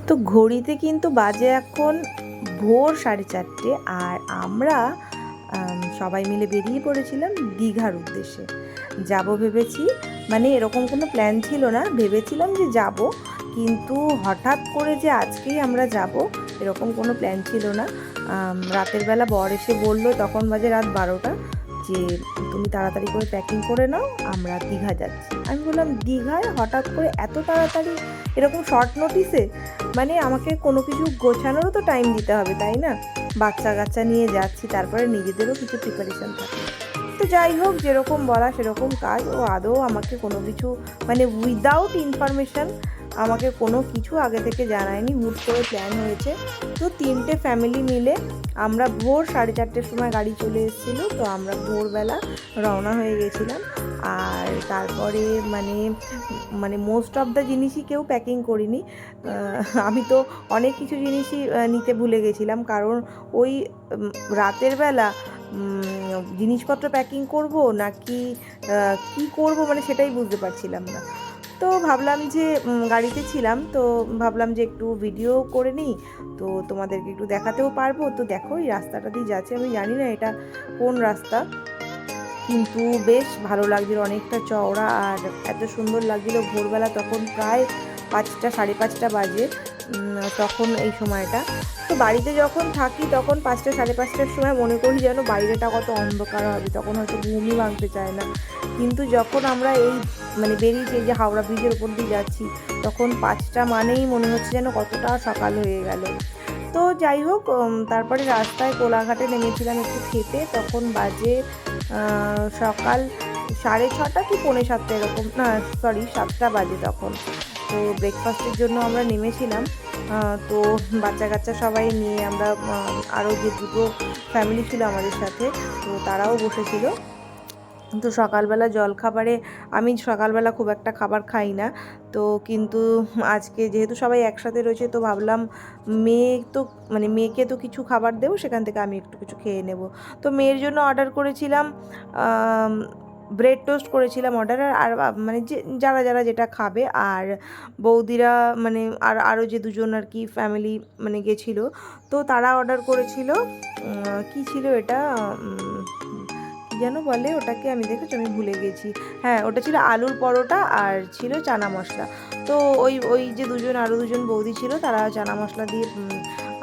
তো ঘড়িতে কিন্তু বাজে এখন ভোর 4:30, আর আমরা সবাই মিলে বেরিয়ে পড়েছিলাম দীঘার উদ্দেশ্যে। যাব ভেবেছি, মানে এরকম কোনো প্ল্যান ছিল না, ভেবেছিলাম যে যাব, কিন্তু হঠাৎ করে যে আজকেই আমরা যাব এরকম কোনো প্ল্যান ছিল না। রাতের বেলা বর এসে বললো, তখন বাজে রাত 12টা, যে তুমি তাড়াতাড়ি করে প্যাকিং করে নাও, আমরা দীঘা যাচ্ছি। আমি বললাম দীঘায় হঠাৎ করে এত তাড়াতাড়ি, এরকম শর্ট নোটিসে? মানে আমাকে কোনো কিছু গোছানোরও তো টাইম দিতে হবে, তাই না? বাচ্চা কাচ্চা নিয়ে যাচ্ছি, তারপরে নিজেদেরও কিছু প্রিপারেশান থাকে। তো যাই হোক, যেরকম বলা সেরকম কাজ। ও আদৌ আমাকে কোনো কিছু, মানে উইদাউট ইনফরমেশান আমাকে কোনো কিছু আগে থেকে জানায়নি, হুট করে প্ল্যান হয়েছে। তো 3টে ফ্যামিলি মিলে আমরা ভোর 4:30-র সময় গাড়ি চলে এসেছিলো, তো আমরা ভোরবেলা রওনা হয়ে গেছিলাম। আর তারপরে মানে মানে মোস্ট অফ দ্য জিনিসই কেউ প্যাকিং করিনি। আমি তো অনেক কিছু জিনিসই নিতে ভুলে গেছিলাম, কারণ ওই রাতের বেলা জিনিসপত্র প্যাকিং করব নাকি কি করব, মানে সেটাই বুঝতে পারছিলাম না। তো ভাবলাম যে গাড়িতে ছিলাম, তো ভাবলাম যে একটু ভিডিও করে নিই, তো তোমাদেরকে একটু দেখাতেও পারবো। তো দেখো, এই রাস্তাটা দিয়ে যাচ্ছে, আমি জানি না এটা কোন রাস্তা, কিন্তু বেশ ভালো লাগছিল, অনেকটা চওড়া আর এত সুন্দর লাগছিল। ভোরবেলা তখন প্রায় 5টা 5:30 বাজে তখন এই সময়টা। তো বাড়িতে যখন থাকি তখন 5টা 5:30টার সময় মনে করি যেন বাইরেটা কত অন্ধকার হবে, তখন হয়তো ঘুমই ভাঙতে চায় না। কিন্তু যখন আমরা এই মানে বেরিয়েছি, যে হাওড়া ব্রিজের উপর দিয়ে যাচ্ছি, তখন 5টা মানেই মনে হচ্ছে যেন কতটা সকাল হয়ে গেল। তো যাই হোক, তারপরে রাস্তায় কোলাঘাটে নেমেছিলাম একটু খেতে, তখন বাজে সকাল 6:30 কি 6:45 এরকম, না সরি 7টা বাজে তখন। তো ব্রেকফাস্টের জন্য আমরা নেমেছিলাম। তো বাচ্চা কাচ্চা সবাই নিয়ে আমরা, আরও যে 2টো ফ্যামিলি ছিল আমাদের সাথে, তো তারাও বসেছিল। তো সকালবেলা জলখাবারে, আমি সকালবেলা খুব একটা খাবার খাই না, তো কিন্তু আজকে যেহেতু সবাই একসাথে রয়েছে, তো ভাবলাম মেয়েকে তো কিছু খাবার দেবো, সেখান থেকে আমি একটু কিছু খেয়ে নেব। তো মেয়ের জন্য অর্ডার করেছিলাম ব্রেড টোস্ট করেছিলাম অর্ডার, আর মানে যে যারা যারা যেটা খাবে, আর বৌদিরা মানে আরও যে 2জন আর কি ফ্যামিলি মানে গেছিলো, তো তারা অর্ডার করেছিল কি ছিল এটা, যেন বলে ওটাকে, আমি দেখেছি, আমি ভুলে গেছি। হ্যাঁ, ওটা ছিল আলুর পরোটা আর ছিল চানা মশলা। তো ওই যে আরও 2জন বৌদি ছিল, তারা চানা মশলা দিয়ে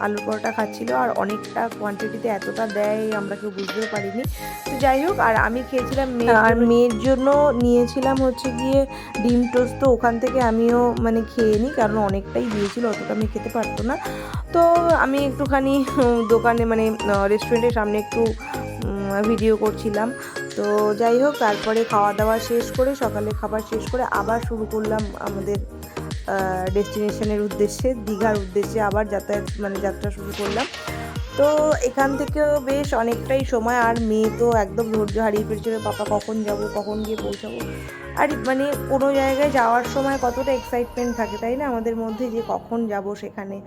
আলুর পরোটা খাচ্ছিল, আর অনেকটা কোয়ান্টিটিতে এতটা দেয় আমরা কেউ বুঝতেও পারিনি। তো যাই হোক, আর আমি খেয়েছিলাম মেয়ের জন্য নিয়েছিলাম হচ্ছে গিয়ে ডিম টোস্ট। তো ওখান থেকে আমিও মানে খেয়ে নিই, কারণ অনেকটাই দিয়েছিল, অতটা আমি খেতে পারতো না। তো আমি একটুখানি দোকানে মানে রেস্টুরেন্টের সামনে একটু ভিডিও করছিলাম। তো যাই হোক, তারপরে খাওয়া দাওয়া শেষ করে, সকালে খাবার শেষ করে আবার শুরু করলাম আমাদের ডেস্টিনেশনের উদ্দেশ্যে, দীঘার উদ্দেশ্যে আবার যাত্রা শুরু করলাম। তো এখান থেকেও বেশ অনেকটাই সময়, আর মেয়ে তো একদম ধৈর্য হারিয়ে ফেলছিল, পাপা কখন যাব, কখন গিয়ে পৌঁছাবো। আর মানে কোনো জায়গায় যাওয়ার সময় কতটা এক্সাইটমেন্ট থাকে, তাই না, আমাদের মধ্যে, যে কখন যাব সেখানে।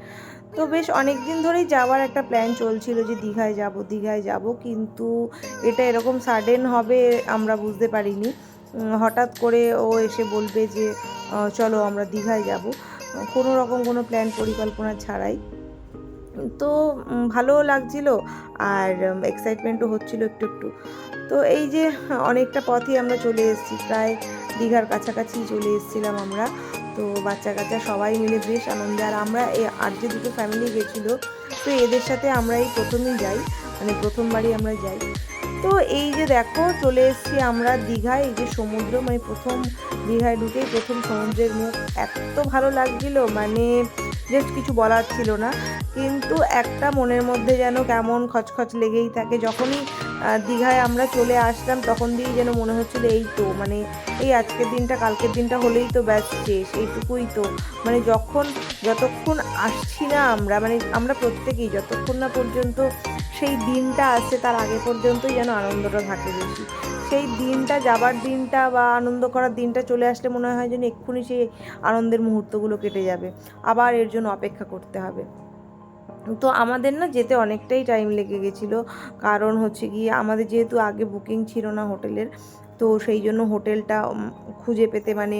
তো বেশ অনেক দিন ধরেই যাওয়ার একটা প্ল্যান চলছিল, যে দীঘায় যাব, কিন্তু এটা এরকম সাডেন হবে আমরা বুঝতে পারিনি। হঠাৎ করে ও এসে বলবে যে চলো আমরা দীঘায় যাব, কোনো রকম কোনো প্ল্যান পরিকল্পনা ছাড়াই। তো ভালোও লাগছিল, আর এক্সাইটমেন্টও হচ্ছিল একটু একটু। তো এই যে অনেকটা পথই আমরা চলে এসেছি, প্রায় দীঘার কাছাকাছি চলে এসেছিলাম আমরা। তো বাচ্চা কাচ্চা সবাই মিলে বেশ আনন্দে, আর আমরা আর যে 2টো ফ্যামিলি গেছিলো, তো এদের সাথে আমরা এই প্রথমেই যাই, মানে প্রথমবারই আমরা যাই। তো এই যে দেখো, চলে এসেছি আমরা দীঘায়, এই যে সমুদ্র, মানে প্রথম দীঘায় ঢুকেই প্রথম সমুদ্রের মুখ, এত ভালো লাগছিল, মানে জাস্ট কিছু বলার ছিল না। কিন্তু একটা মনের মধ্যে যেন কেমন খচখচ লেগেই থাকে, যখনই দীঘায় আমরা চলে আসলাম তখন দিয়েই যেন মনে হচ্ছিল এই তো, মানে এই আজকের দিনটা কালকের দিনটা হলেই তো ব্যাস শেষ, এইটুকুই তো। মানে যতক্ষণ আসছি না আমরা, মানে আমরা প্রত্যেকেই যতক্ষণ না পর্যন্ত সেই দিনটা আসছে, তার আগে পর্যন্তই যেন আনন্দটা থাকে বেশি। সেই দিনটা, যাবার দিনটা বা আনন্দ করার দিনটা চলে আসলে মনে হয় যেন এক্ষুনি সেই আনন্দের মুহূর্তগুলো কেটে যাবে, আবার এর জন্য অপেক্ষা করতে হবে। তো আমাদের না যেতে অনেকটাই টাইম লেগে গেছিলো, কারণ হচ্ছে গিয়ে আমাদের যেহেতু আগে বুকিং ছিল না হোটেলের, তো সেই জন্য হোটেলটা খুঁজে পেতে মানে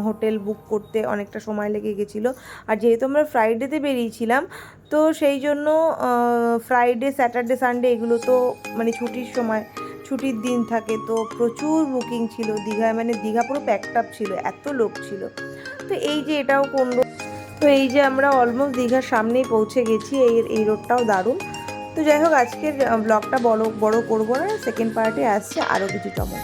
হোটেল বুক করতে অনেকটা সময় লেগে গেছিলো। আর যেহেতু আমরা ফ্রাইডেতে বেরিয়েছিলাম, তো সেই জন্য ফ্রাইডে, স্যাটারডে, সানডে এগুলো তো মানে ছুটির দিন থাকে, তো প্রচুর বুকিং ছিল দীঘায়, মানে দীঘা পুরো প্যাকড আপ ছিল, এত লোক ছিল। তো এই যে এটাও কোন রোড, তো এই যে আমরা অলমোস্ট দীঘার সামনেই পৌঁছে গেছি। এই রোডটাও দারুণ। তো যাই হোক, আজকের ব্লগটা বড় করবো না, সেকেন্ড পার্টে আসছে আরও কিছু চমক।